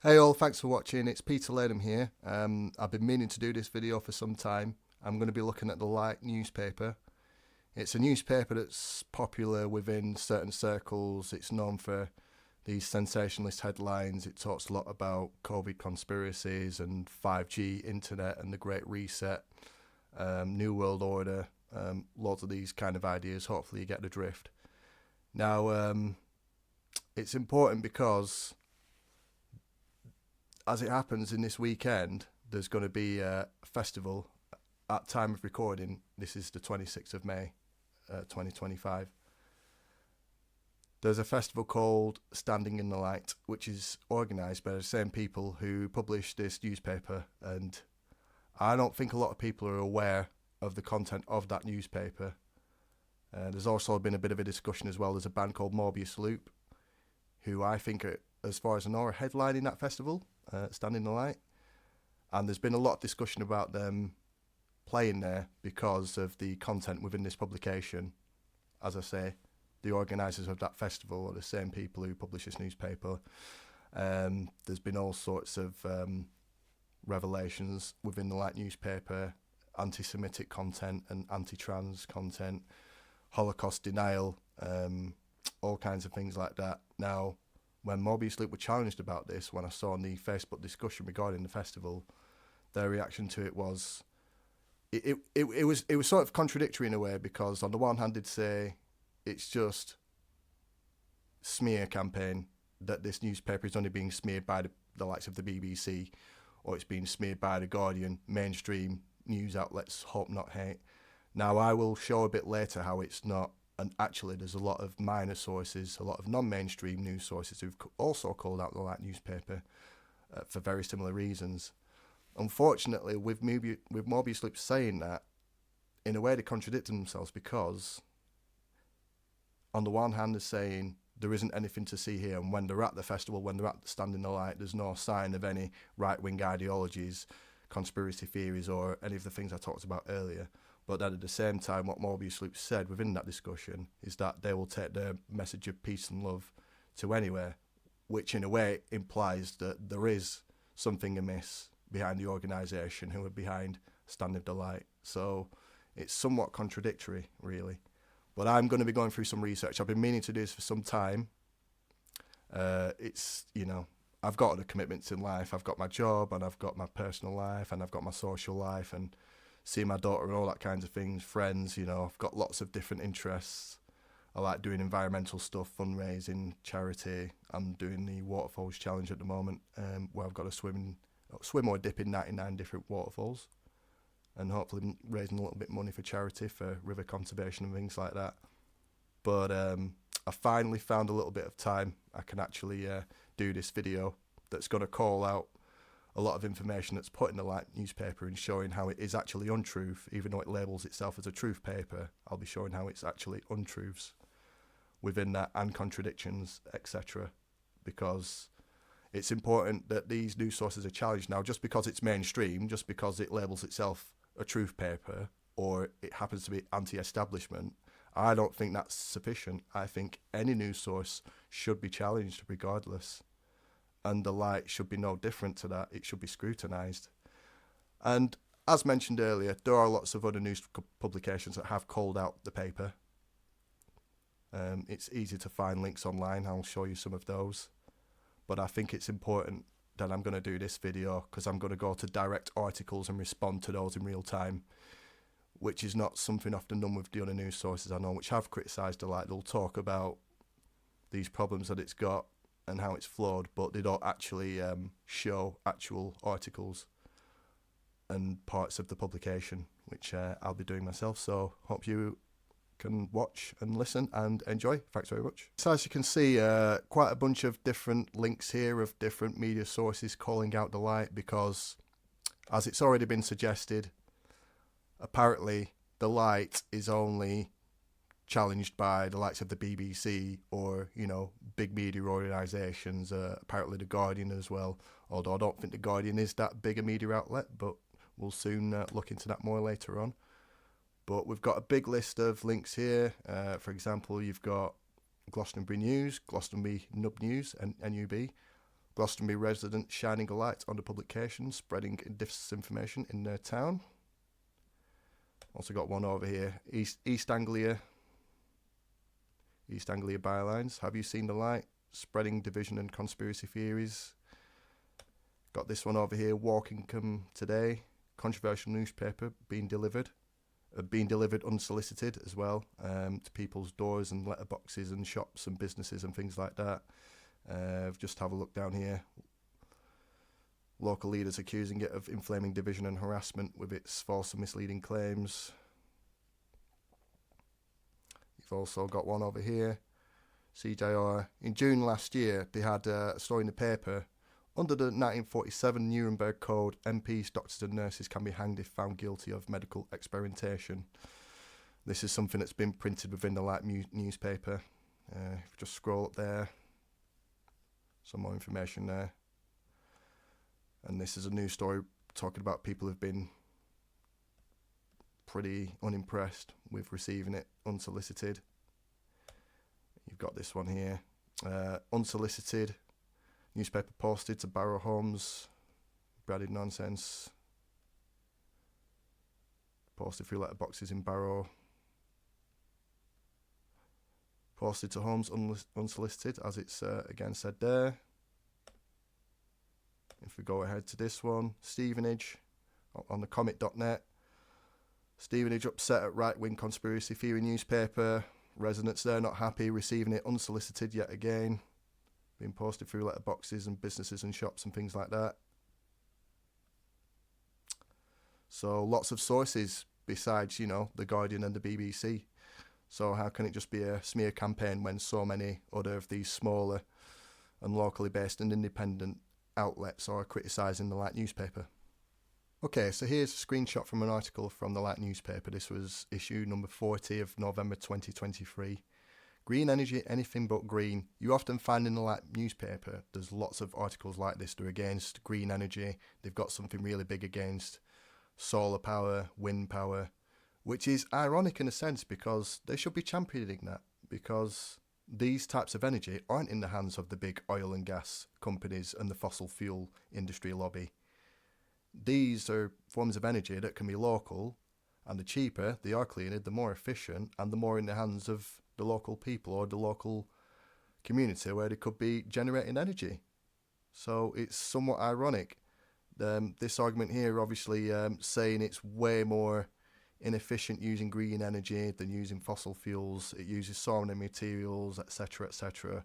Hey all, thanks for watching. It's Peter Lanham here. I've been meaning to do this video for some time. I'm going to be looking at the Light newspaper. It's a newspaper that's popular within certain circles. It's known for these sensationalist headlines. It talks a lot about COVID conspiracies and 5G internet and the Great Reset, New World Order, lots of these kind of ideas. Hopefully you get the drift. Now, it's important because as it happens in this weekend, there's going to be a festival. At time of recording, this is the 26th of May, 2025. There's a festival called Standing in the Light, which is organised by the same people who published this newspaper, and I don't think a lot of people are aware of the content of that newspaper. There's also been a bit of a discussion as well. There's a band called Morbius Loop, who I think are, as far as I know, are headlining that festival, Standing in the Light. And there's been a lot of discussion about them playing there because of the content within this publication. As I say, the organisers of that festival are the same people who publish this newspaper. There's been all sorts of revelations within the Light newspaper, anti-Semitic content and anti-trans content, Holocaust denial, all kinds of things like that. Now, when Morbius Loop were challenged about this, when I saw on the Facebook discussion regarding the festival, their reaction to it was, it was sort of contradictory in a way, because on the one hand they'd say it's just smear campaign, that this newspaper is only being smeared by the likes of the BBC, or it's being smeared by the Guardian, mainstream news outlets, hope not hate. Now I will show a bit later how it's not. And actually, there's a lot of minor sources, a lot of non-mainstream news sources who've also called out the Light newspaper for very similar reasons. Unfortunately, with Morbius Loop saying that, in a way they contradict themselves, because on the one hand they're saying there isn't anything to see here, and when they're at the festival, when they're at the Stand in the Light, there's no sign of any right-wing ideologies, conspiracy theories, or any of the things I talked about earlier. But then at the same time, what Morbius Loop said within that discussion is that they will take their message of peace and love to anywhere, which in a way implies that there is something amiss behind the organisation who are behind Stand in the Light. So it's somewhat contradictory, really. But I'm going to be going through some research. I've been meaning to do this for some time. I've got other commitments in life. I've got my job, and I've got my personal life, and I've got my social life, and see my daughter and all that kinds of things, friends, I've got lots of different interests. I like doing environmental stuff, fundraising, charity. I'm doing the Waterfalls Challenge at the moment, where I've got to swim or dip in 99 different waterfalls, and hopefully raising a little bit of money for charity, for river conservation and things like that. But I finally found a little bit of time. I can actually do this video that's going to call out a lot of information that's put in the Light newspaper and showing how it is actually untruth. Even though it labels itself as a truth paper, I'll be showing how it's actually untruths within that, and contradictions, etc. Because it's important that these news sources are challenged. Now, just because it's mainstream, just because it labels itself a truth paper, or it happens to be anti-establishment, I don't think that's sufficient. I think any news source should be challenged regardless. And the Light should be no different to that. It should be scrutinised. And as mentioned earlier, there are lots of other news publications that have called out the paper. It's easy to find links online. I'll show you some of those. But I think it's important that I'm going to do this video, because I'm going to go to direct articles and respond to those in real time, which is not something often done with the other news sources I know, which have criticised the Light. They'll talk about these problems that it's got and how it's flawed, but they don't actually show actual articles and parts of the publication, which I'll be doing myself. So hope you can watch and listen and enjoy. Thanks very much. So as you can see, quite a bunch of different links here of different media sources calling out the Light, because as it's already been suggested, apparently the Light is only challenged by the likes of the BBC or, big media organisations, apparently the Guardian as well, although I don't think the Guardian is that big a media outlet, but we'll soon look into that more later on. But we've got a big list of links here. For example, you've got Glastonbury News, Glastonbury Nub News, and NUB, Glastonbury residents shining a light on the publication, spreading disinformation in their town. Also got one over here, East Anglia bylines. Have you seen the light? Spreading division and conspiracy theories. Got this one over here, Walkingham Today. Controversial newspaper being delivered unsolicited as well, to people's doors and letterboxes and shops and businesses and things like that. Just have a look down here. Local leaders accusing it of inflaming division and harassment with its false and misleading claims. You've also got one over here, CJR. In June last year, they had a story in the paper. Under the 1947 Nuremberg Code, MPs, doctors and nurses can be hanged if found guilty of medical experimentation. This is something that's been printed within the Light newspaper. If you just scroll up there, some more information there. And this is a news story talking about people who've been pretty unimpressed with receiving it unsolicited. You've got this one here, unsolicited. Newspaper posted to Barrow Homes, branded nonsense. Posted through letterboxes in Barrow. Posted to homes unsolicited, as it's again said there. If we go ahead to this one, Stevenage, on the comet.net. Stevenage upset at right-wing conspiracy theory newspaper. Residents there not happy, receiving it unsolicited yet again. Being posted through letterboxes and businesses and shops and things like that. So lots of sources besides, The Guardian and the BBC. So how can it just be a smear campaign when so many other of these smaller and locally based and independent outlets are criticising the Light newspaper? Okay, so here's a screenshot from an article from the Light newspaper. This was issue number 40 of November 2023. Green energy, anything but green. You often find in the Light newspaper, there's lots of articles like this. They're against green energy. They've got something really big against solar power, wind power, which is ironic in a sense because they should be championing that, because these types of energy aren't in the hands of the big oil and gas companies and the fossil fuel industry lobby. These are forms of energy that can be local, and the cheaper, they are cleaner, the more efficient, and the more in the hands of the local people or the local community where they could be generating energy. So it's somewhat ironic. This argument here obviously saying it's way more inefficient using green energy than using fossil fuels. It uses so many materials, etc.,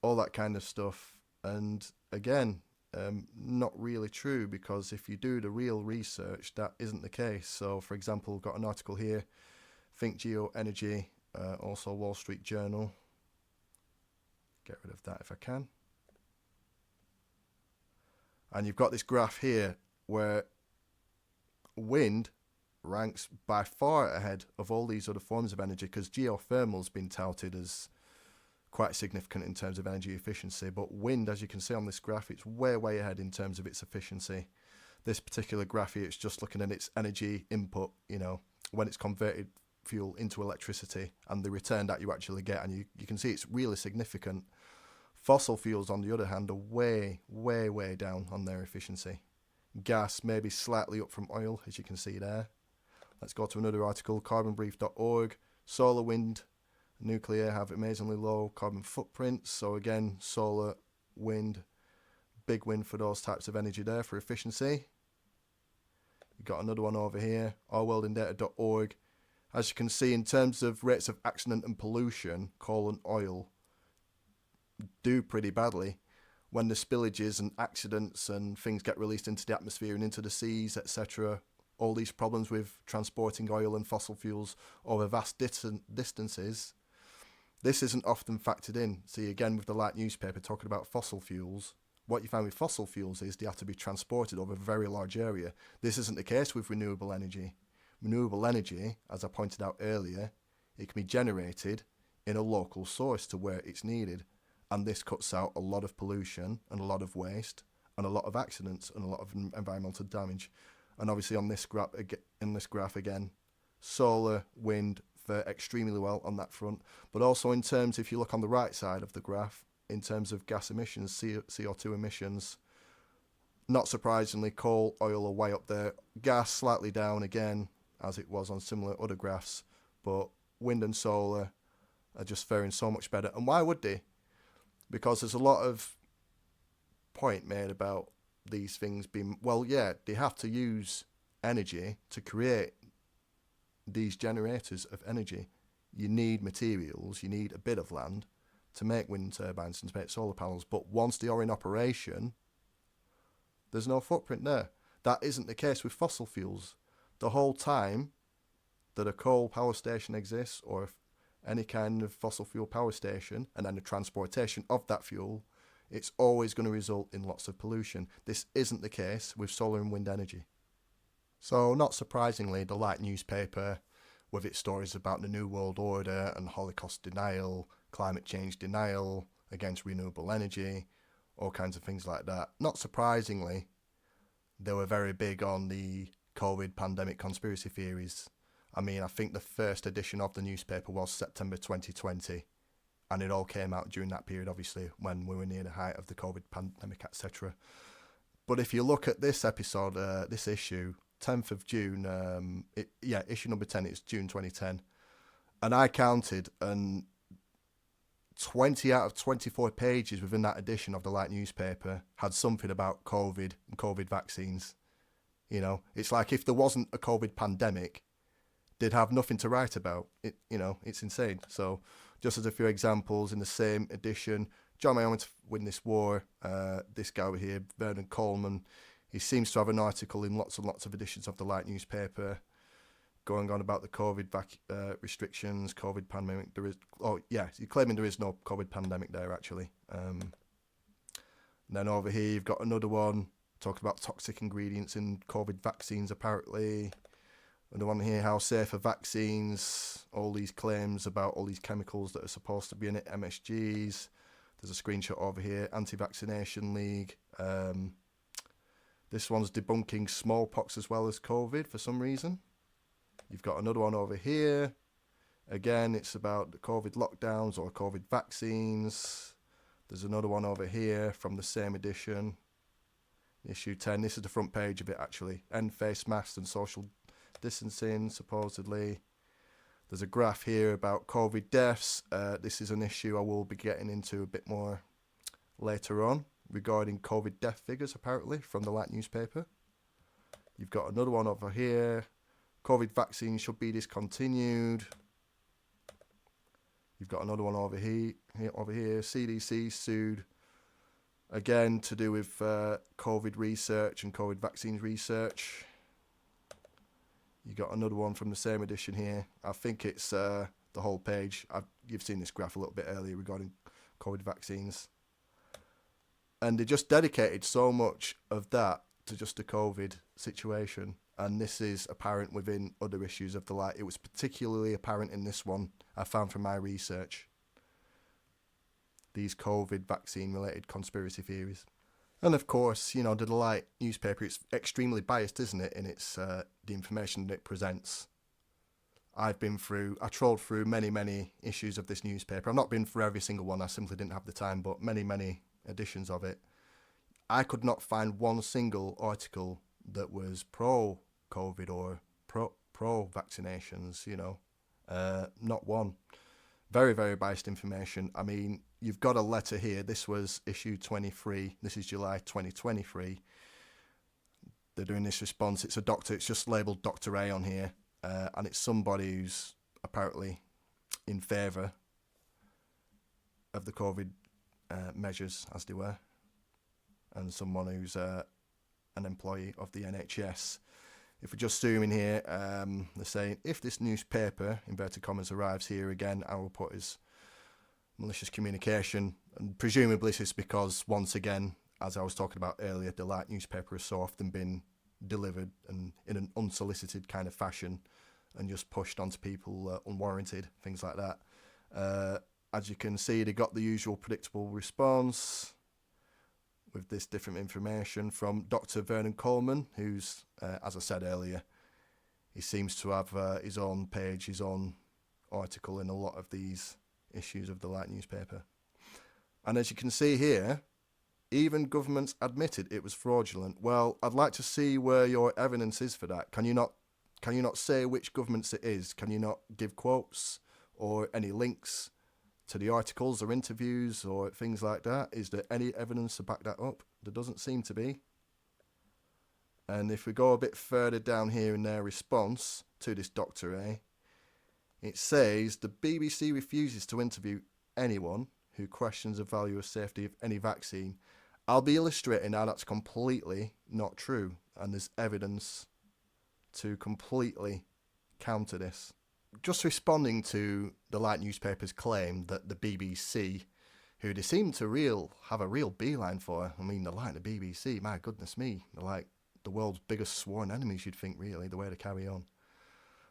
all that kind of stuff. And again, not really true, because if you do the real research, that isn't the case. So for example, got an article here, Think Geo Energy, also Wall Street Journal. Get rid of that if I can. And you've got this graph here where wind ranks by far ahead of all these other forms of energy, because geothermal's been touted as quite significant in terms of energy efficiency, but wind, as you can see on this graph, it's way ahead in terms of its efficiency. This particular graph here, it's just looking at its energy input, when it's converted fuel into electricity and the return that you actually get, and you can see it's really significant. Fossil fuels, on the other hand, are way down on their efficiency. Gas maybe slightly up from oil, as you can see there. Let's go to another article, carbonbrief.org. Solar, wind, nuclear have amazingly low carbon footprints. So again, solar, wind, big win for those types of energy there for efficiency. You've got another one over here, ourworldindata.org. As you can see, in terms of rates of accident and pollution, coal and oil do pretty badly when the spillages and accidents and things get released into the atmosphere and into the seas, etc. All these problems with transporting oil and fossil fuels over vast distances, this isn't often factored in. See, again, with the Light newspaper talking about fossil fuels, what you find with fossil fuels is they have to be transported over a very large area. This isn't the case with renewable energy. Renewable energy, as I pointed out earlier, it can be generated in a local source to where it's needed. And this cuts out a lot of pollution and a lot of waste and a lot of accidents and a lot of environmental damage. And obviously on this graph again, solar, wind fare extremely well on that front. But also in terms, if you look on the right side of the graph, in terms of gas emissions, CO2 emissions. Not surprisingly, coal, oil are way up there. Gas slightly down again, as it was on similar other graphs. But wind and solar are just faring so much better. And why would they? Because there's a lot of point made about these things being, well, yeah, they have to use energy to create these generators of energy. You need materials, you need a bit of land to make wind turbines and to make solar panels. But once they are in operation, there's no footprint there. That isn't the case with fossil fuels. The whole time that a coal power station exists, or any kind of fossil fuel power station, and then the transportation of that fuel, it's always going to result in lots of pollution. This isn't the case with solar and wind energy. So, not surprisingly, the Light newspaper, with its stories about the New World Order and Holocaust denial, climate change denial, against renewable energy, all kinds of things like that, not surprisingly, they were very big on the COVID pandemic conspiracy theories. I mean, I think the first edition of the newspaper was September 2020, and it all came out during that period, obviously, when we were near the height of the COVID pandemic, etc. But if you look at this episode, this issue, 10th of June, issue number 10, it's June 2010, and I counted, and 20 out of 24 pages within that edition of the Light newspaper had something about COVID and COVID vaccines. You know, it's like if there wasn't a COVID pandemic, they'd have nothing to write about. It's insane. So, just as a few examples, in the same edition, John Mayer went to win this war. This guy over here, Vernon Coleman, he seems to have an article in lots and lots of editions of the Light newspaper going on about the COVID restrictions, COVID pandemic. He's claiming there is no COVID pandemic there, actually. Then over here, you've got another one talking about toxic ingredients in COVID vaccines, apparently. Another one here, how safe are vaccines, all these claims about all these chemicals that are supposed to be in it, MSGs. There's a screenshot over here, Anti-Vaccination League. This one's debunking smallpox as well as COVID for some reason. You've got another one over here. Again, it's about the COVID lockdowns or COVID vaccines. There's another one over here from the same edition. Issue 10. This is the front page of it, actually. End face masks and social distancing, supposedly. There's a graph here about COVID deaths. This is an issue I will be getting into a bit more later on regarding COVID death figures, apparently, from the Light newspaper. You've got another one over here. COVID vaccines should be discontinued. You've got another one over here. CDC sued, again, to do with COVID research and COVID vaccines research. You got another one from the same edition here. I think it's the whole page. You've seen this graph a little bit earlier regarding COVID vaccines. And they just dedicated so much of that to just the COVID situation. And this is apparent within other issues of the Light. It was particularly apparent in this one, I found from my research. These COVID vaccine-related conspiracy theories. And of course, the Light newspaper, it's extremely biased, isn't it, in its the information that it presents. I trolled through many, many issues of this newspaper. I've not been through every single one, I simply didn't have the time, but many, many editions of it. I could not find one single article that was pro-COVID or pro-vaccinations, not one. Very, very biased information. I mean, you've got a letter here. This was issue 23. This is July 2023. They're doing this response. It's a doctor. It's just labelled Dr. A on here. And it's somebody who's apparently in favour of the COVID measures, as they were. And someone who's an employee of the NHS. If we just zoom in here, they're saying, if this newspaper, inverted commas, arrives here again, I will put as malicious communication. And presumably this is because, once again, as I was talking about earlier, the Light newspaper has so often been delivered and in an unsolicited kind of fashion and just pushed onto people unwarranted, things like that. As you can see, they got the usual predictable response with this different information from Dr. Vernon Coleman, who's, as I said earlier, he seems to have his own page, his own article in a lot of these issues of the Light newspaper. And as you can see here, even governments admitted it was fraudulent. Well, I'd like to see where your evidence is for that. Can you not say which governments it is? Can you not give quotes or any links to the articles or interviews or things like that? Is there any evidence to back that up? There doesn't seem to be. And if we go a bit further down here in their response to this Dr. A, it says the BBC refuses to interview anyone who questions the value or safety of any vaccine. I'll be illustrating how that's completely not true, and there's evidence to completely counter this. Just responding to the Light newspaper's claim that the BBC, who they seem to have a real beeline for, I mean, they're like the BBC, my goodness me, they're like the world's biggest sworn enemies, you'd think, really, the way they carry on.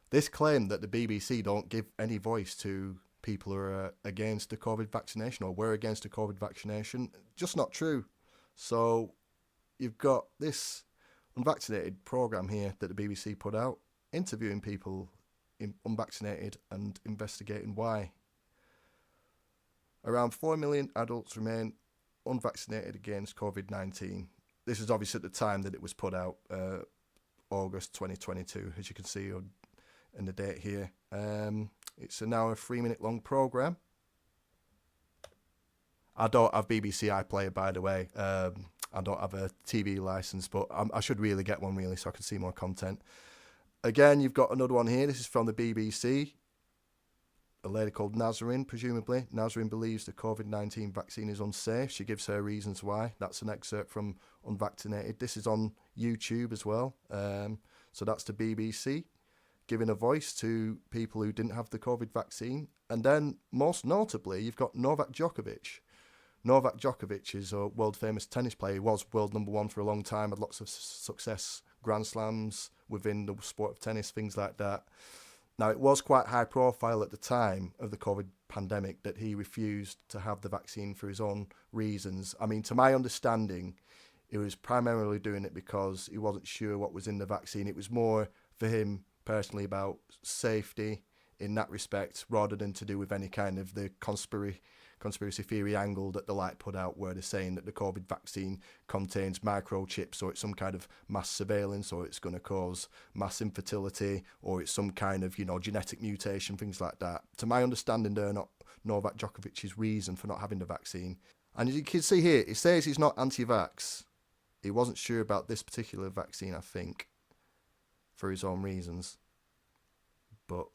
This claim that the BBC don't give any voice to people who are against the COVID vaccination or were against the COVID vaccination, just not true. So you've got this unvaccinated programme here that the BBC put out, interviewing people unvaccinated and investigating why. Around 4 million adults remain unvaccinated against COVID-19. This is obviously at the time that it was put out, August 2022, as you can see in the date here. It's now a 3-minute long programme. I don't have BBC iPlayer, by the way. I don't have a TV licence, but I should really get one, really, so I can see more content. Again, you've got another one here. This is from the BBC. A lady called Nazarene, presumably. Nazarene believes the COVID-19 vaccine is unsafe. She gives her reasons why. That's an excerpt from Unvaccinated. This is on YouTube as well. So that's the BBC giving a voice to people who didn't have the COVID vaccine. And then, most notably, you've got Novak Djokovic. Novak Djokovic is a world-famous tennis player. He was world number one for a long time, had lots of success, Grand Slams within the sport of tennis, things like that. Now, it was quite high profile at the time of the COVID pandemic that he refused to have the vaccine for his own reasons. I mean, to my understanding, he was primarily doing it because he wasn't sure what was in the vaccine. It was more for him personally about safety in that respect, rather than to do with any kind of the conspiracy theory angle that the Light put out, where they're saying that the COVID vaccine contains microchips, or it's some kind of mass surveillance, or it's going to cause mass infertility, or it's some kind of, genetic mutation, things like that. To my understanding, they're not Novak Djokovic's reason for not having the vaccine. And as you can see here, it says he's not anti-vax. He wasn't sure about this particular vaccine, I think, for his own reasons. But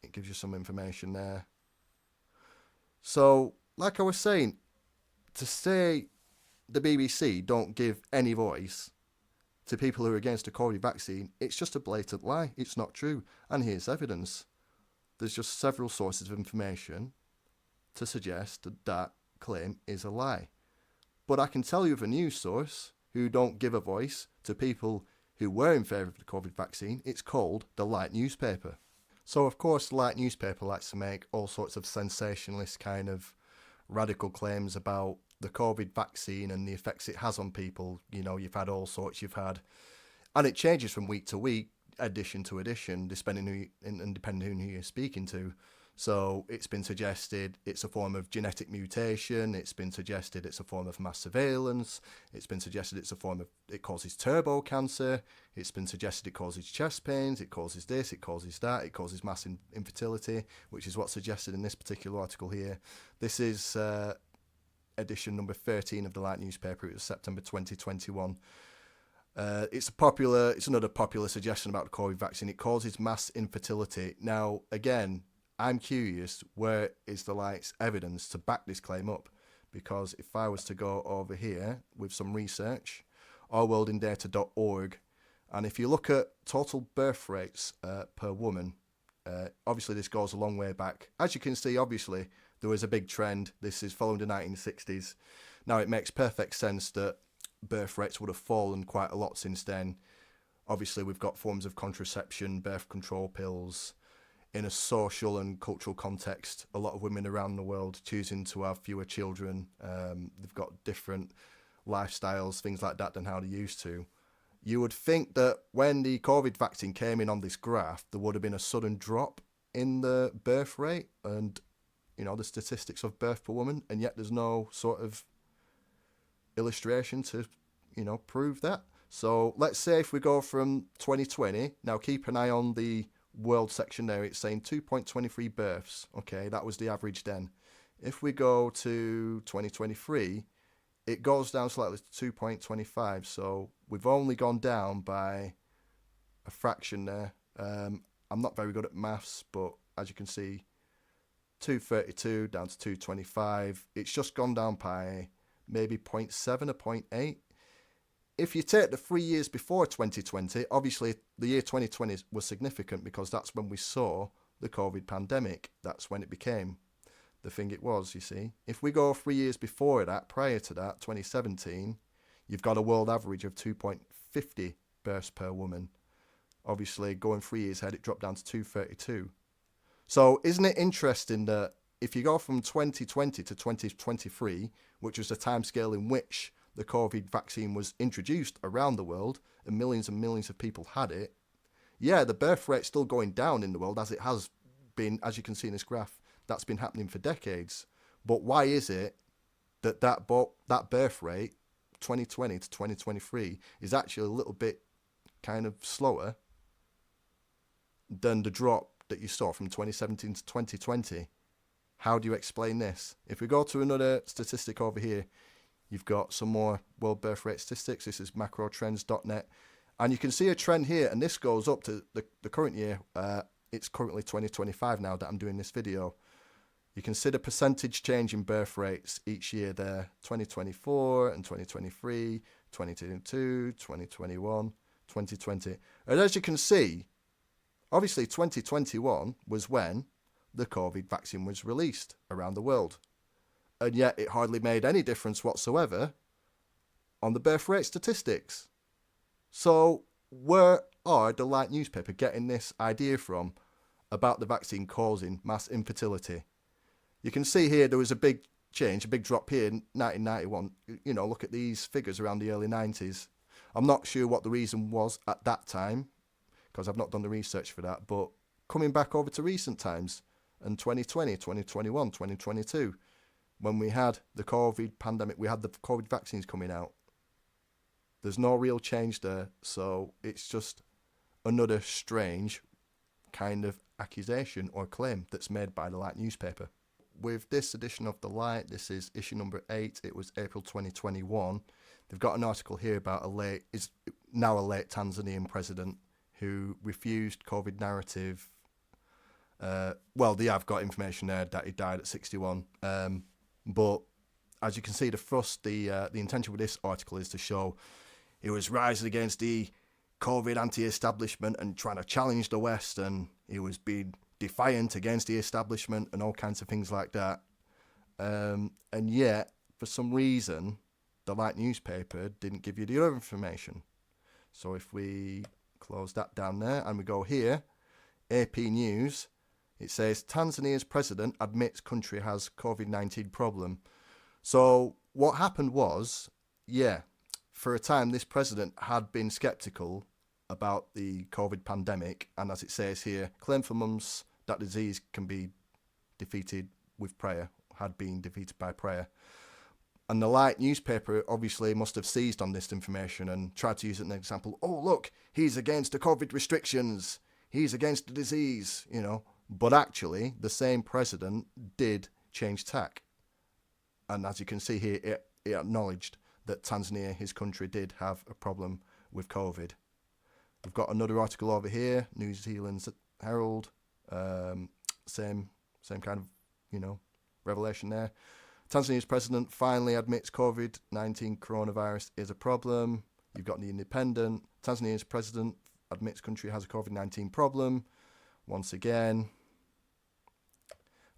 it gives you some information there. So, like I was saying, to say the BBC don't give any voice to people who are against the COVID vaccine, it's just a blatant lie. It's not true. And here's evidence. There's just several sources of information to suggest that that claim is a lie. But I can tell you of a news source who don't give a voice to people who were in favour of the COVID vaccine. It's called the Light newspaper. So, of course, the Light newspaper likes to make all sorts of sensationalist kind of radical claims about the COVID vaccine and the effects it has on people. You've had all sorts, and it changes from week to week, edition to edition, depending on who you're speaking to. So it's been suggested it's a form of genetic mutation. It's been suggested it's a form of mass surveillance. It's been suggested it causes turbo cancer. It's been suggested it causes chest pains. It causes this, it causes that. It causes mass infertility, which is what's suggested in this particular article here. This is edition number 13 of the Light newspaper. It was September 2021. It's another popular suggestion about the COVID vaccine. It causes mass infertility. Now, again, I'm curious, where is the Light's evidence to back this claim up? Because if I was to go over here with some research, ourworldindata.org, and if you look at total birth rates per woman, obviously this goes a long way back. As you can see, obviously, there was a big trend. This is following the 1960s. Now, it makes perfect sense that birth rates would have fallen quite a lot since then. Obviously, we've got forms of contraception, birth control pills. In a social and cultural context, a lot of women around the world choosing to have fewer children. They've got different lifestyles, things like that, than how they used to. You would think that when the COVID vaccine came in on this graph, there would have been a sudden drop in the birth rate. And, the statistics of birth per woman, and yet there's no sort of illustration to, prove that. So let's say if we go from 2020, now keep an eye on the world section there, it's saying 2.23 births. Okay, that was the average then. If we go to 2023, it goes down slightly to 2.25. So we've only gone down by a fraction there. I'm not very good at maths, but as you can see, 232 down to 225. It's just gone down by maybe 0.7 or 0.8. If you take the 3 years before 2020, obviously the year 2020 was significant because that's when we saw the COVID pandemic. That's when it became the thing it was, you see. If we go 3 years before that, prior to that, 2017, you've got a world average of 2.50 births per woman. Obviously, going 3 years ahead, it dropped down to 232. So isn't it interesting that if you go from 2020 to 2023, which was the timescale in which the COVID vaccine was introduced around the world and millions of people had it, yeah, the birth rate's still going down in the world, as it has been, as you can see in this graph. That's been happening for decades. But why is it that birth rate, 2020 to 2023, is actually a little bit kind of slower than the drop that you saw from 2017 to 2020? How do you explain this? If we go to another statistic over here, you've got some more world birth rate statistics. This is macrotrends.net. And you can see a trend here, and this goes up to the current year. It's currently 2025 now that I'm doing this video. You can see the percentage change in birth rates each year there, 2024 and 2023, 2022, 2021, 2020. And as you can see, obviously 2021 was when the COVID vaccine was released around the world. And yet it hardly made any difference whatsoever on the birth rate statistics. So where are the Light newspaper getting this idea from about the vaccine causing mass infertility? You can see here there was a big change, a big drop here in 1991. Look at these figures around the early 90s. I'm not sure what the reason was at that time, because I've not done the research for that, but coming back over to recent times, and 2020, 2021, 2022, when we had the COVID pandemic, we had the COVID vaccines coming out. There's no real change there, so it's just another strange kind of accusation or claim that's made by the Light newspaper. With this edition of the Light, this is issue number 8. It was April 2021. They've got an article here about a late Tanzanian president who refused COVID narrative. They have got information there that he died at 61. But as you can see, the intention with this article is to show he was rising against the COVID anti-establishment and trying to challenge the West, and he was being defiant against the establishment and all kinds of things like that. And yet, for some reason, the Light newspaper didn't give you the other information. So if we close that down there and we go here, AP News, it says Tanzania's president admits country has COVID-19 problem. So what happened was, for a time this president had been sceptical about the COVID pandemic, and as it says here, claim for months that disease can be defeated with prayer, had been defeated by prayer. And the Light newspaper obviously must have seized on this information and tried to use it as an example. Oh, look, he's against the COVID restrictions. He's against the disease, But actually, the same president did change tack. And as you can see here, it acknowledged that Tanzania, his country, did have a problem with COVID. We've got another article over here, New Zealand's Herald. Same kind of, revelation there. Tanzania's president finally admits COVID-19 coronavirus is a problem. You've got the Independent. Tanzania's president admits country has a COVID-19 problem. Once again,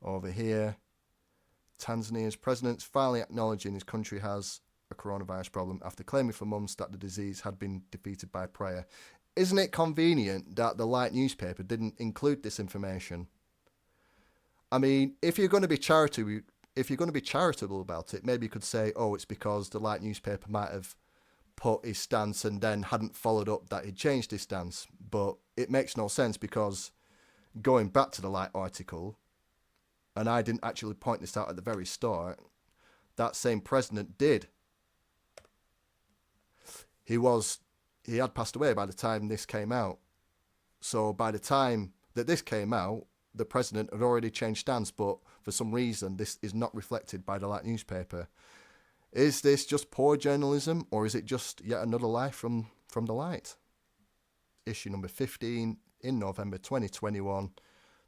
over here, Tanzania's president's finally acknowledging his country has a coronavirus problem after claiming for months that the disease had been defeated by prayer. Isn't it convenient that the Light newspaper didn't include this information? I mean, if you're going to be charitable about it, maybe you could say, oh, it's because the Light newspaper might have put his stance and then hadn't followed up that he'd changed his stance. But it makes no sense, because going back to the Light article, and I didn't actually point this out at the very start, that same president did. He had passed away by the time this came out. So by the time that this came out, the president had already changed stance, but for some reason this is not reflected by the Light newspaper. Is this just poor journalism, or is it just yet another lie from the Light? Issue number 15 in November 2021,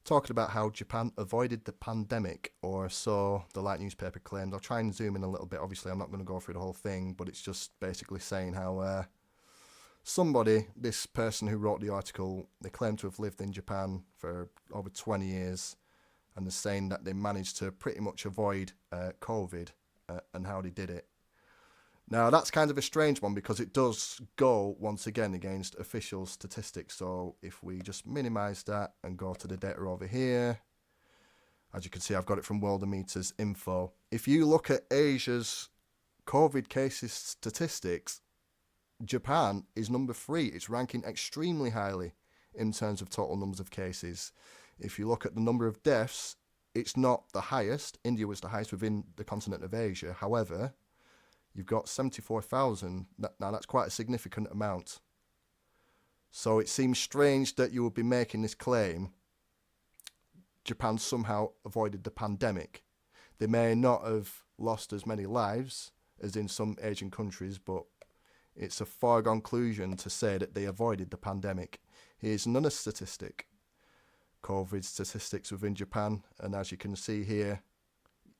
talking about how Japan avoided the pandemic, or so the Light newspaper claimed. I'll try and zoom in a little bit. Obviously, I'm not going to go through the whole thing, but it's just basically saying how this person who wrote the article, they claim to have lived in Japan for over 20 years, and they're saying that they managed to pretty much avoid COVID and how they did it. Now, that's kind of a strange one because it does go, once again, against official statistics. So if we just minimize that and go to the data over here, as you can see, I've got it from Worldometer's info. If you look at Asia's COVID cases statistics, Japan is number 3. It's ranking extremely highly in terms of total numbers of cases. If you look at the number of deaths, it's not the highest. India was the highest within the continent of Asia. However, you've got 74,000. Now, that's quite a significant amount. So it seems strange that you would be making this claim. Japan somehow avoided the pandemic. They may not have lost as many lives as in some Asian countries, but it's a foregone conclusion to say that they avoided the pandemic. Here's another statistic. COVID statistics within Japan. And as you can see here,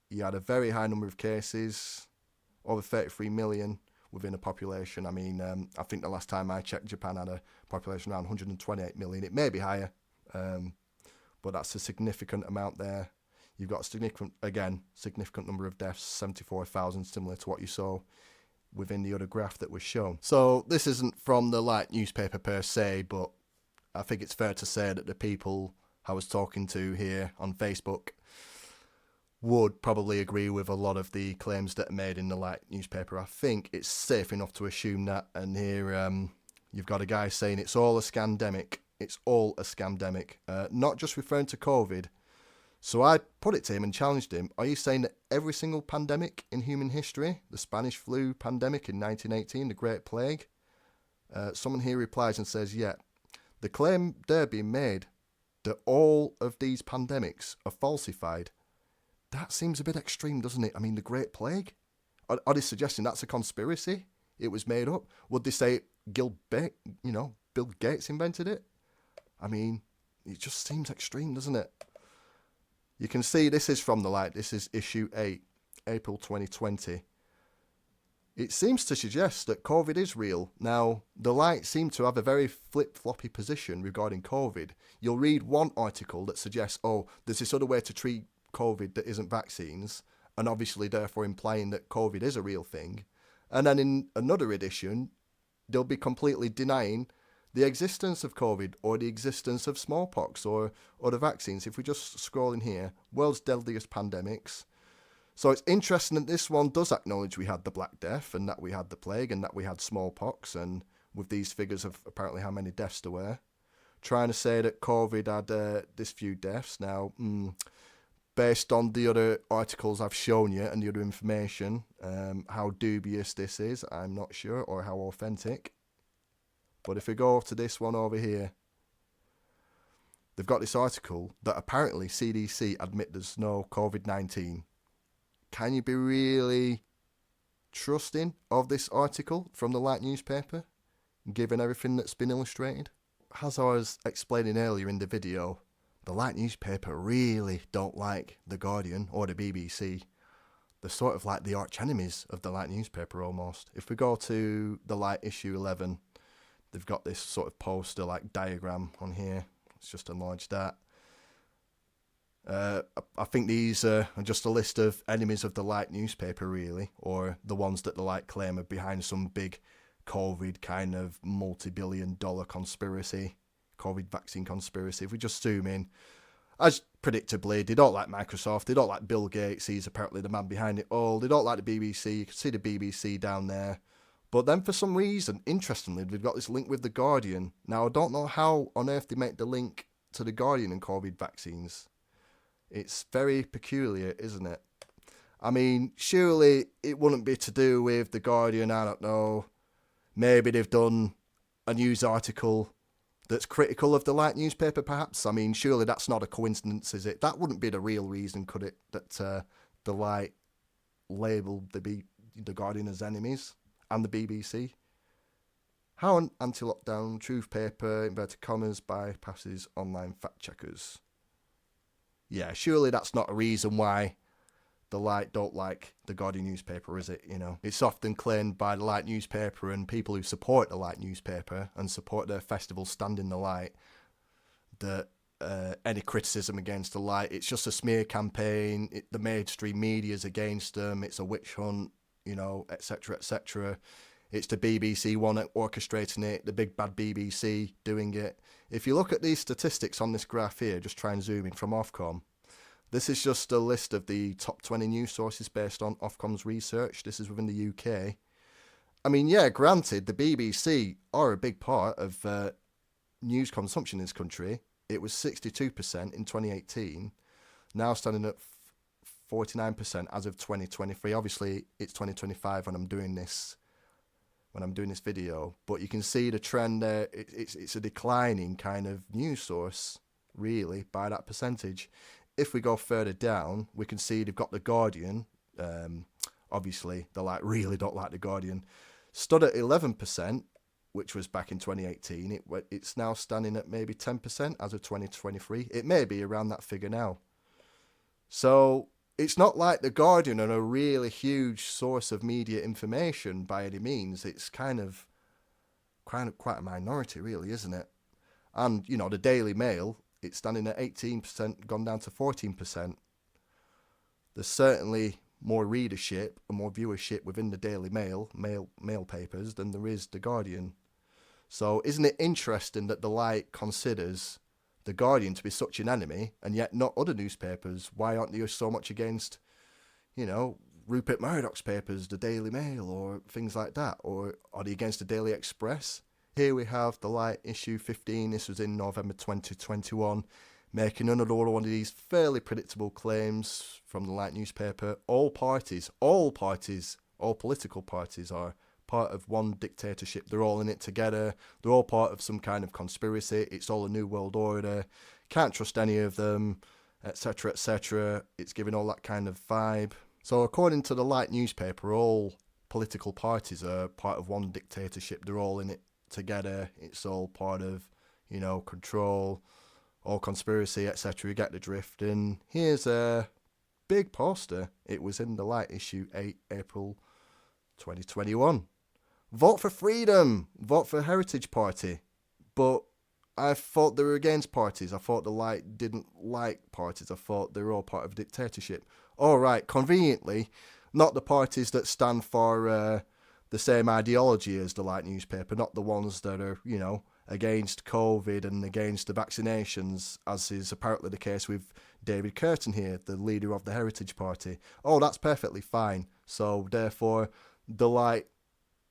you had a very high number of cases, over 33 million within a population. I mean, I think the last time I checked, Japan had a population around 128 million. It may be higher, but that's a significant amount there. You've got a significant number of deaths, 74,000, similar to what you saw within the other graph that was shown. So this isn't from the Light newspaper per se, but I think it's fair to say that the people I was talking to here on Facebook would probably agree with a lot of the claims that are made in the Light newspaper. I think it's safe enough to assume that. And here you've got a guy saying it's all a scamdemic. It's all a scamdemic. Not just referring to COVID. So I put it to him and challenged him. Are you saying that every single pandemic in human history, the Spanish flu pandemic in 1918, the Great Plague? Someone here replies and says, yeah, the claim there being made that all of these pandemics are falsified, that seems a bit extreme, doesn't it? I mean, the Great Plague? Are they suggesting that's a conspiracy? It was made up? Would they say Bill Gates invented it? I mean, it just seems extreme, doesn't it? You can see this is from the Light. This is issue 8, April 2020. It seems to suggest that COVID is real. Now, the Light seem to have a very flip-floppy position regarding COVID. You'll read one article that suggests, oh, there's this other way to treat COVID that isn't vaccines, and obviously therefore implying that COVID is a real thing. And then in another edition, they'll be completely denying the existence of COVID or the existence of smallpox or other vaccines. If we just scroll in here, world's deadliest pandemics. So it's interesting that this one does acknowledge we had the Black Death and that we had the plague and that we had smallpox, and with these figures of apparently how many deaths there were. Trying to say that COVID had this few deaths. Now, based on the other articles I've shown you and the other information, how dubious this is, I'm not sure, or how authentic. But if we go to this one over here, they've got this article that apparently CDC admit there's no COVID-19. Can you be really trusting of this article from the Light newspaper, given everything that's been illustrated? As I was explaining earlier in the video, the Light newspaper really don't like The Guardian or the BBC. They're sort of like the arch enemies of the Light newspaper almost. If we go to the Light issue 11, they've got this sort of poster like diagram on here. Let's just enlarge that. I think these are just a list of enemies of the Light newspaper, really, or the ones that the Light claim are behind some big COVID kind of multi-billion-dollar conspiracy, COVID vaccine conspiracy. If we just zoom in, as predictably, they don't like Microsoft, they don't like Bill Gates, he's apparently the man behind it all, they don't like the BBC, you can see the BBC down there. But then for some reason, interestingly, we've got this link with The Guardian. Now, I don't know how on earth they make the link to The Guardian and COVID vaccines. It's very peculiar, isn't it? I mean, surely it wouldn't be to do with The Guardian, I don't know. Maybe they've done a news article that's critical of the Light newspaper, perhaps. I mean, surely that's not a coincidence, is it? That wouldn't be the real reason, could it? That the Light labelled the Guardian as enemies and the BBC. How an anti-lockdown truth paper, inverted commas, bypasses online fact checkers. Yeah, surely that's not a reason why the Light don't like the Guardian newspaper, is it? You know, it's often claimed by the Light newspaper and people who support the Light newspaper and support their festival Stand in the Light that any criticism against the Light, it's just a smear campaign. The mainstream media's against them. It's a witch hunt, you know, etc., etc. It's the BBC one orchestrating it, the big bad BBC doing it. If you look at these statistics on this graph here, just try and zoom in from Ofcom. This is just a list of the top 20 news sources based on Ofcom's research. This is within the UK. I mean, yeah, granted, the BBC are a big part of news consumption in this country. It was 62% in 2018, now standing at 49% as of 2023. Obviously, it's 2025 when I'm doing this video, but you can see the trend there. It's a declining kind of news source, really, by that percentage. If we go further down, we can see they've got The Guardian. Obviously, they really don't like The Guardian. Stood at 11%, which was back in 2018. It's now standing at maybe 10% as of 2023. It may be around that figure now. So it's not like The Guardian are a really huge source of media information by any means. It's kind of quite a minority, really, isn't it? And, you know, the Daily Mail, it's standing at 18%, gone down to 14%. There's certainly more readership and more viewership within the Daily Mail papers than there is The Guardian. So isn't it interesting that the Light considers The Guardian to be such an enemy, and yet not other newspapers? Why aren't they so much against, you know, Rupert Murdoch's papers, the Daily Mail, or things like that? Or are they against the Daily Express? Here we have the Light issue 15. This was in November 2021, making another one of these fairly predictable claims from the Light newspaper. All political parties are part of one dictatorship. They're all in it together. They're all part of some kind of conspiracy. It's all a new world order. Can't trust any of them, etc., etc. It's giving all that kind of vibe. So according to the Light newspaper, all political parties are part of one dictatorship. They're all in it together. It's all part of, you know, control, all conspiracy, etc. You get the drift. And here's a big poster. It was in the Light issue 8 April 2021. Vote for freedom. Vote for Heritage Party. But I thought they were against parties. I thought the Light didn't like parties. I thought they were all part of a dictatorship. All right, conveniently, not the parties that stand for the same ideology as the Light newspaper, not the ones that are, you know, against COVID and against the vaccinations, as is apparently the case with David Curtin here, the leader of the Heritage Party. Oh, that's perfectly fine. So therefore, the Light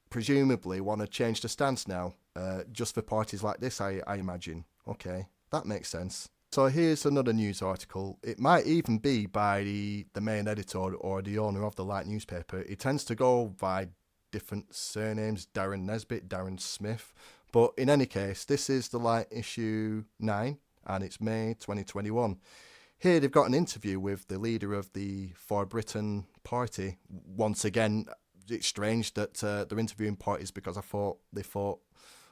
presumably want to change the stance now, just for parties like this, I imagine. Okay, that makes sense. So here's another news article. It might even be by the main editor or the owner of the Light newspaper. It tends to go by different surnames, Darren Nesbitt, Darren Smith. But in any case, this is the Light issue 9, and it's May 2021. Here they've got an interview with the leader of the For Britain party. Once again, it's strange that they're interviewing parties, because they thought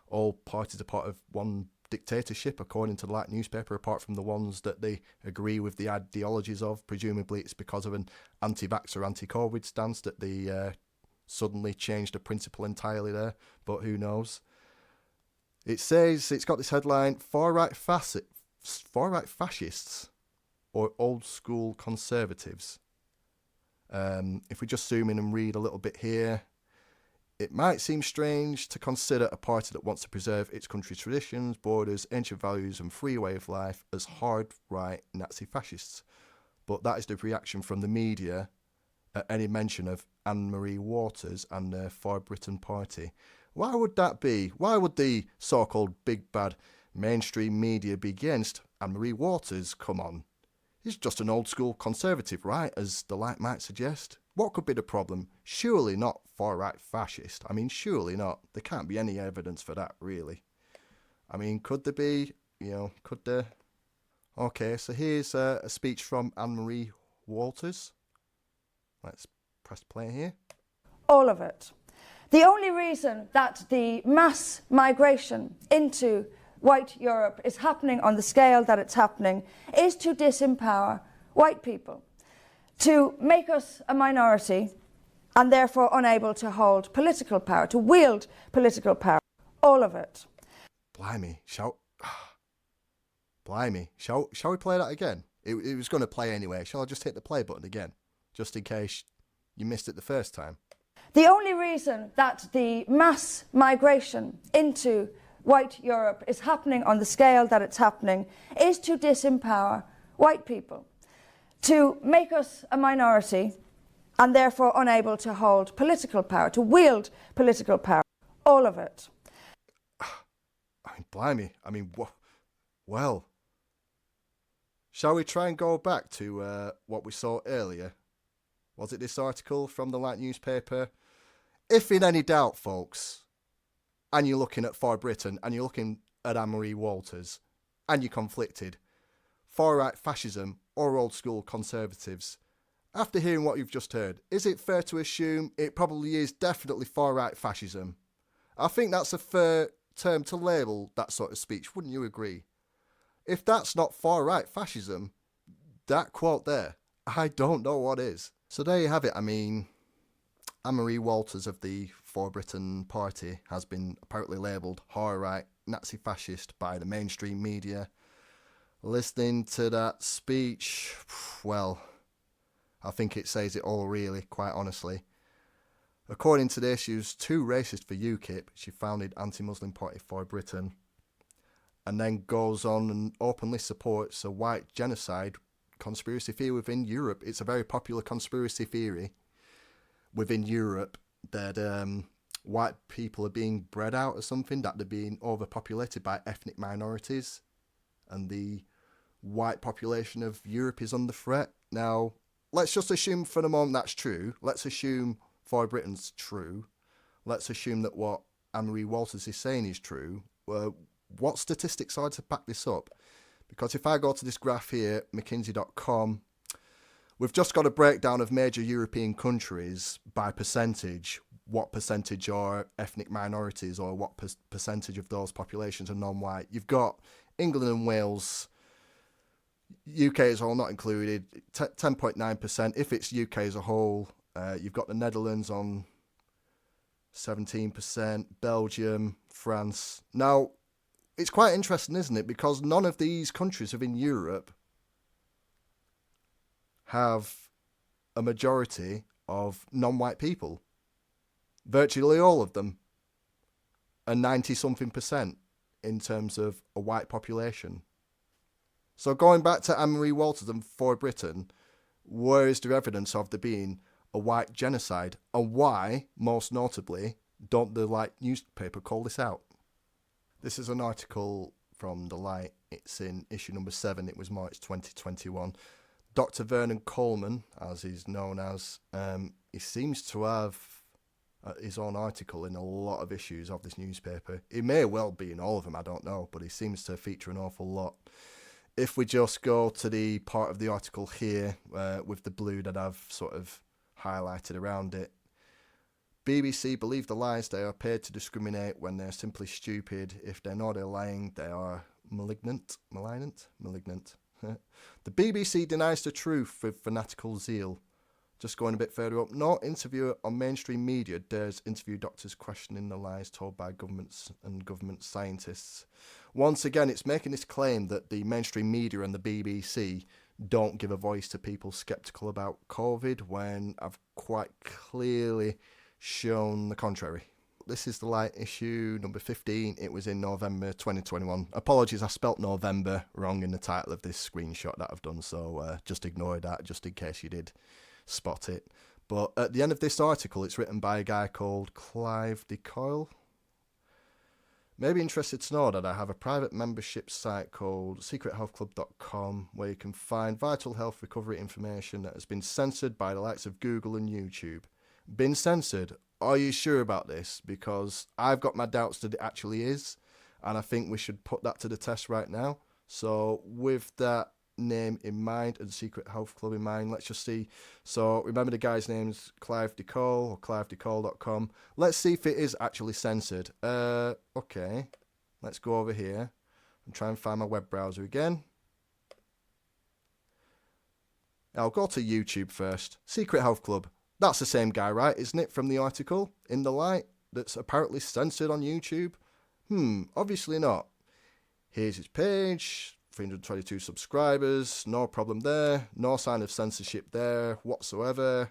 all parties are part of one dictatorship, according to the Light newspaper, apart from the ones that they agree with the ideologies of. Presumably it's because of an anti-vaxxer, anti-COVID stance that they suddenly changed the principle entirely there, but who knows. It says, it's got this headline, far-right fascists or old-school conservatives. If we just zoom in and read a little bit here, it might seem strange to consider a party that wants to preserve its country's traditions, borders, ancient values and free way of life as hard-right Nazi fascists. But that is the reaction from the media at any mention of Anne-Marie Waters and the For Britain party. Why would that be? Why would the so-called big bad mainstream media be against Anne-Marie Waters? Come on. He's just an old school conservative, right, as the light might suggest. What could be the problem? Surely not far-right fascist. I mean, surely not. There can't be any evidence for that, really. I mean, could there be? Could there? Okay, so here's a speech from Anne-Marie Walters. Let's press play here. All of it. The only reason that the mass migration into white Europe is happening on the scale that it's happening is to disempower white people, to make us a minority and therefore unable to hold political power, to wield political power. All of it. Blimey, shall we play that again? It was going to play anyway. Shall I just hit the play button again, just in case you missed it the first time? The only reason that the mass migration into white Europe is happening on the scale that it's happening is to disempower white people, to make us a minority and therefore unable to hold political power, to wield political power. All of it. I mean, blimey. I mean, well, shall we try and go back to what we saw earlier? Was it this article from the Light newspaper? If in any doubt, folks, and you're looking at Far Britain, and you're looking at Anne-Marie Walters, and you're conflicted, far-right fascism or old-school conservatives, after hearing what you've just heard, is it fair to assume it probably is definitely far-right fascism? I think that's a fair term to label that sort of speech, wouldn't you agree? If that's not far-right fascism, that quote there, I don't know what is. So there you have it. I mean, Anne-Marie Walters of the For Britain party has been apparently labelled far-right Nazi fascist by the mainstream media. Listening to that speech, well, I think it says it all really, quite honestly. According to this, she was too racist for UKIP. She founded anti-Muslim party For Britain, and then goes on and openly supports a white genocide conspiracy theory within Europe. It's a very popular conspiracy theory within Europe that white people are being bred out or something, that they're being overpopulated by ethnic minorities, and the white population of Europe is under threat. Now, let's just assume for the moment that's true. Let's assume For Britain's true. Let's assume that what Anne-Marie Walters is saying is true. What statistics are to back this up? Because if I go to this graph here, McKinsey.com, we've just got a breakdown of major European countries by percentage. What percentage are ethnic minorities, or what percentage of those populations are non-white? You've got England and Wales, UK as a whole not included, 10.9%. If it's UK as a whole, you've got the Netherlands on 17%, Belgium, France. Now, it's quite interesting, isn't it? Because none of these countries within Europe have a majority of non-white people. Virtually all of them are 90-something% in terms of a white population. So going back to Anne-Marie Walters and For Britain, where is the evidence of there being a white genocide? And why, most notably, don't the Light newspaper call this out? This is an article from The Light. It's in issue number 7. It was March 2021. Dr. Vernon Coleman, as he's known as, he seems to have his own article in a lot of issues of this newspaper. It may well be in all of them, I don't know, but he seems to feature an awful lot. If we just go to the part of the article here with the blue that I've sort of highlighted around it, BBC believe the lies. They are paid to discriminate when they're simply stupid. If they're not, they're lying. They are malignant. The BBC denies the truth with fanatical zeal. Just going a bit further up, no interviewer on mainstream media dares interview doctors questioning the lies told by governments and government scientists. Once again, it's making this claim that the mainstream media and the BBC don't give a voice to people sceptical about COVID, when I've quite clearly shown the contrary. This is the Light issue number 15. It was in November 2021. Apologies, I spelt November wrong in the title of this screenshot that I've done, so just ignore that, just in case you did spot it. But at the end of this article, it's written by a guy called Clive de Coyle. May be interested to know that I have a private membership site called secrethealthclub.com where you can find vital health recovery information that has been censored by the likes of Google and YouTube. Been censored? Are you sure about this? Because I've got my doubts that it actually is, and I think we should put that to the test right now. So with that name in mind and Secret Health Club in mind, let's just see. So remember the guy's name's Clive DeCole or clivedecole.com. Let's see if it is actually censored. Okay, let's go over here and try and find my web browser again. I'll go to YouTube first. Secret Health Club. That's the same guy, right? Isn't it, from the article in the light that's apparently censored on YouTube? Obviously not. Here's his page. 322 subscribers, no problem there, no sign of censorship there whatsoever.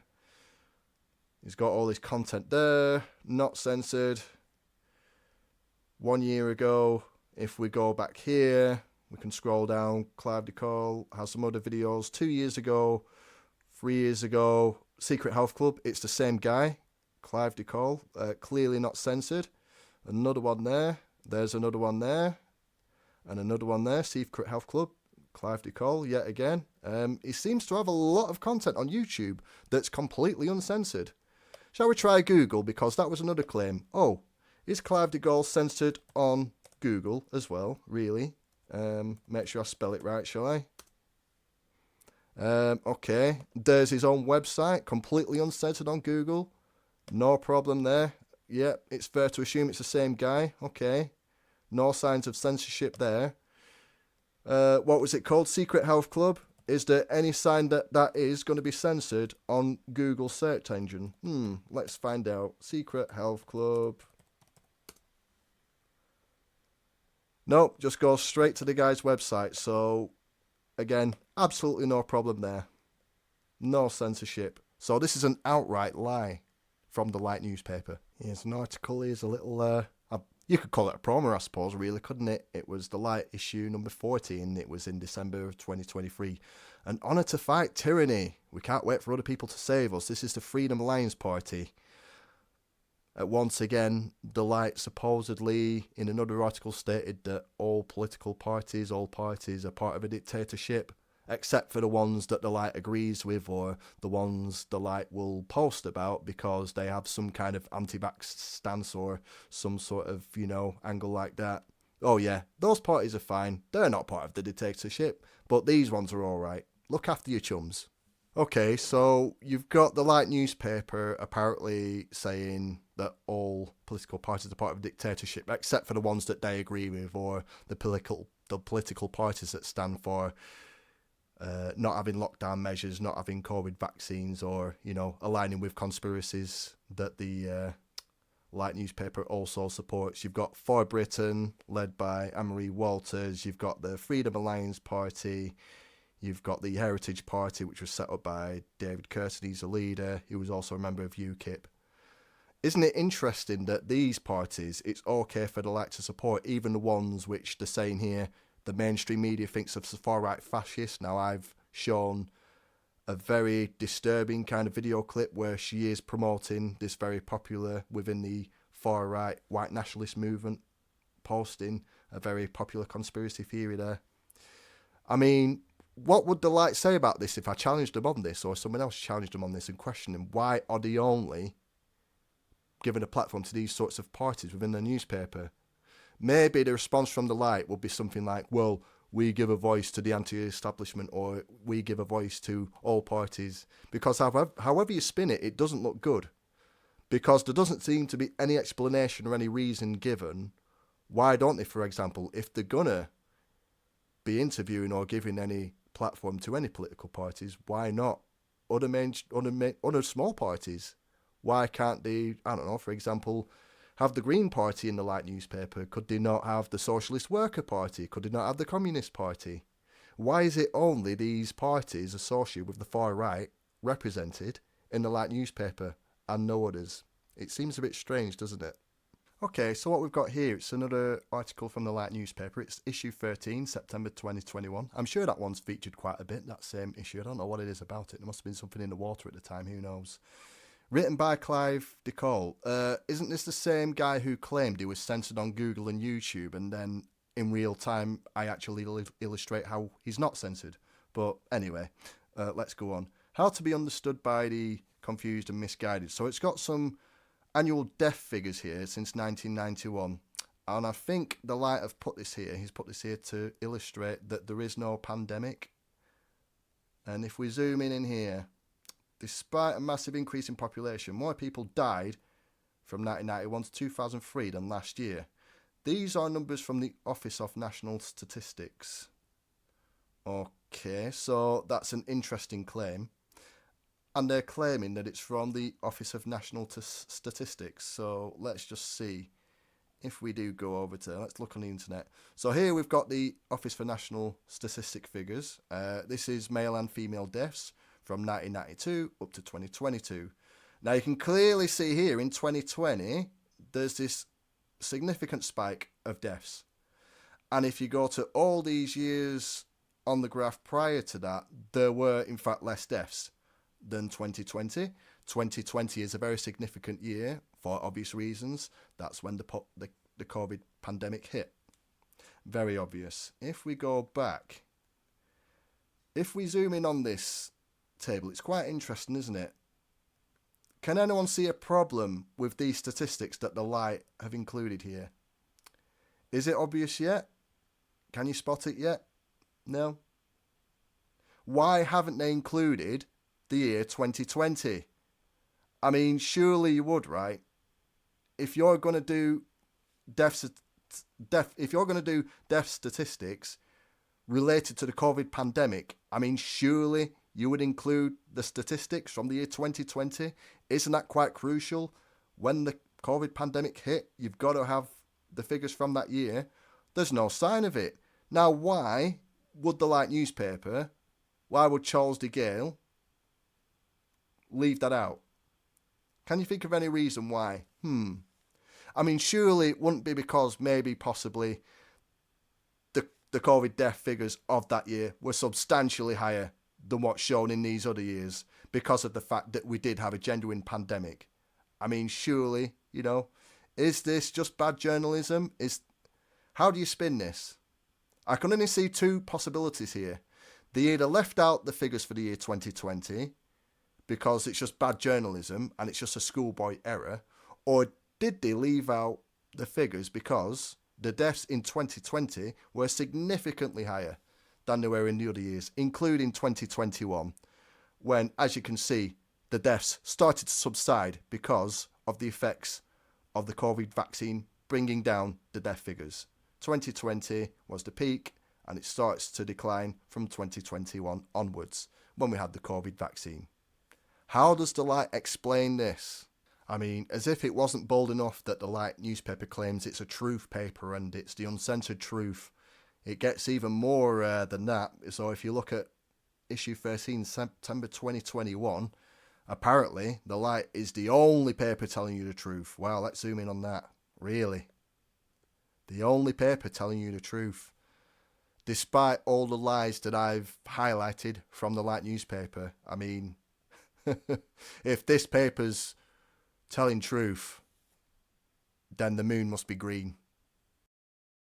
He's got all his content there, not censored. 1 year ago, if we go back here, we can scroll down. Clive DeCole has some other videos. 2 years ago, 3 years ago, Secret Health Club, it's the same guy, Clive DeCole, clearly not censored. Another one there, there's another one there. And another one there, Secret Health Club, Clive DeCole, yet again. He seems to have a lot of content on YouTube that's completely uncensored. Shall we try Google? Because that was another claim. Oh, is Clive DeCole censored on Google as well? Really? Make sure I spell it right, shall I? Okay, there's his own website, completely uncensored on Google. No problem there. Yep, it's fair to assume it's the same guy. Okay. No signs of censorship there. What was it called? Secret Health Club. Is there any sign that that is going to be censored on Google search engine? Let's find out. Secret Health Club. Nope, just go straight to the guy's website. So, again, absolutely no problem there. No censorship. So this is an outright lie from the Light newspaper. Here's an article. Here's a little... you could call it a promo, I suppose, really, couldn't it? It was the Light issue number 14. It was in December of 2023. An honour to fight tyranny. We can't wait for other people to save us. This is the Freedom Alliance Party. Once again, the Light supposedly, in another article, stated that all political parties, all parties are part of a dictatorship, except for the ones that the Light agrees with or the ones the Light will post about because they have some kind of anti-vax stance or some sort of, angle like that. Oh yeah, those parties are fine. They're not part of the dictatorship, but these ones are all right. Look after your chums. Okay, so you've got the Light newspaper apparently saying that all political parties are part of a dictatorship, except for the ones that they agree with or the political parties that stand for not having lockdown measures, not having COVID vaccines, or, aligning with conspiracies that the Light newspaper also supports. You've got For Britain, led by Anne-Marie Walters. You've got the Freedom Alliance Party. You've got the Heritage Party, which was set up by David Curtin. He's a leader. He was also a member of UKIP. Isn't it interesting that these parties, it's okay for the Light to support, even the ones which they're saying here, the mainstream media thinks of far-right fascists. Now, I've shown a very disturbing kind of video clip where she is promoting this very popular, within the far-right white nationalist movement, posting a very popular conspiracy theory there. I mean, what would the Light say about this if I challenged them on this or someone else challenged them on this and questioned them? Why are they only giving a platform to these sorts of parties within their newspaper? Maybe the response from the Light would be something like, well, we give a voice to the anti-establishment or we give a voice to all parties. Because however you spin it, it doesn't look good. Because there doesn't seem to be any explanation or any reason given. Why don't they, for example, if they're going to be interviewing or giving any platform to any political parties, why not other small parties? Why can't they, I don't know, for example, have the Green Party in the Light newspaper? Could they not have the Socialist Worker Party? Could they not have the Communist Party? Why is it only these parties associated with the far right represented in the Light newspaper and no others? It seems a bit strange, doesn't it? Okay, so what we've got here, it's another article from the Light newspaper. It's issue 13, September 2021. I'm sure that one's featured quite a bit, that same issue. I don't know what it is about it. There must have been something in the water at the time, who knows. Written by Clive DeCole. Isn't this the same guy who claimed he was censored on Google and YouTube, and then in real time I actually illustrate how he's not censored? But anyway, let's go on. How to be understood by the confused and misguided. So it's got some annual death figures here since 1991. And I think the Light have put this here. He's put this here to illustrate that there is no pandemic. And if we zoom in here, despite a massive increase in population, more people died from 1991 to 2003 than last year. These are numbers from the Office of National Statistics. Okay, so that's an interesting claim. And they're claiming that it's from the Office of National Statistics. So let's just see if we do go over to, let's look on the internet. So here we've got the Office for National Statistic figures. This is male and female deaths from 1992 up to 2022. Now you can clearly see here in 2020, there's this significant spike of deaths. And if you go to all these years on the graph prior to that, there were in fact less deaths than 2020. 2020 is a very significant year for obvious reasons. That's when the COVID pandemic hit. Very obvious. If we go back, if we zoom in on this table, it's quite interesting, isn't it? Can anyone see a problem with these statistics that the Light have included here? Is it obvious yet? Can you spot it yet? No? Why haven't they included the year 2020? I mean, surely you would, right? If you're going to do death statistics related to the COVID pandemic, I mean, surely you would include the statistics from the year 2020. Isn't that quite crucial? When the COVID pandemic hit, you've got to have the figures from that year. There's no sign of it. Now, why would the Light newspaper, why would Charles de Gale leave that out? Can you think of any reason why? I mean, surely it wouldn't be because maybe possibly the COVID death figures of that year were substantially higher than what's shown in these other years because of the fact that we did have a genuine pandemic. I mean, surely, is this just bad journalism? How do you spin this? I can only see two possibilities here. They either left out the figures for the year 2020 because it's just bad journalism and it's just a schoolboy error, or did they leave out the figures because the deaths in 2020 were significantly higher than they were in the other years, including 2021, when, as you can see, the deaths started to subside because of the effects of the COVID vaccine bringing down the death figures. 2020 was the peak, and it starts to decline from 2021 onwards when we had the COVID vaccine. How does the Light explain this? I mean, as if it wasn't bold enough that the Light newspaper claims it's a truth paper and it's the uncensored truth. It gets even more than that. So if you look at issue 13, September 2021, apparently the Light is the only paper telling you the truth. Wow, let's zoom in on that. Really? The only paper telling you the truth. Despite all the lies that I've highlighted from the Light newspaper. I mean, if this paper's telling truth, then the moon must be green.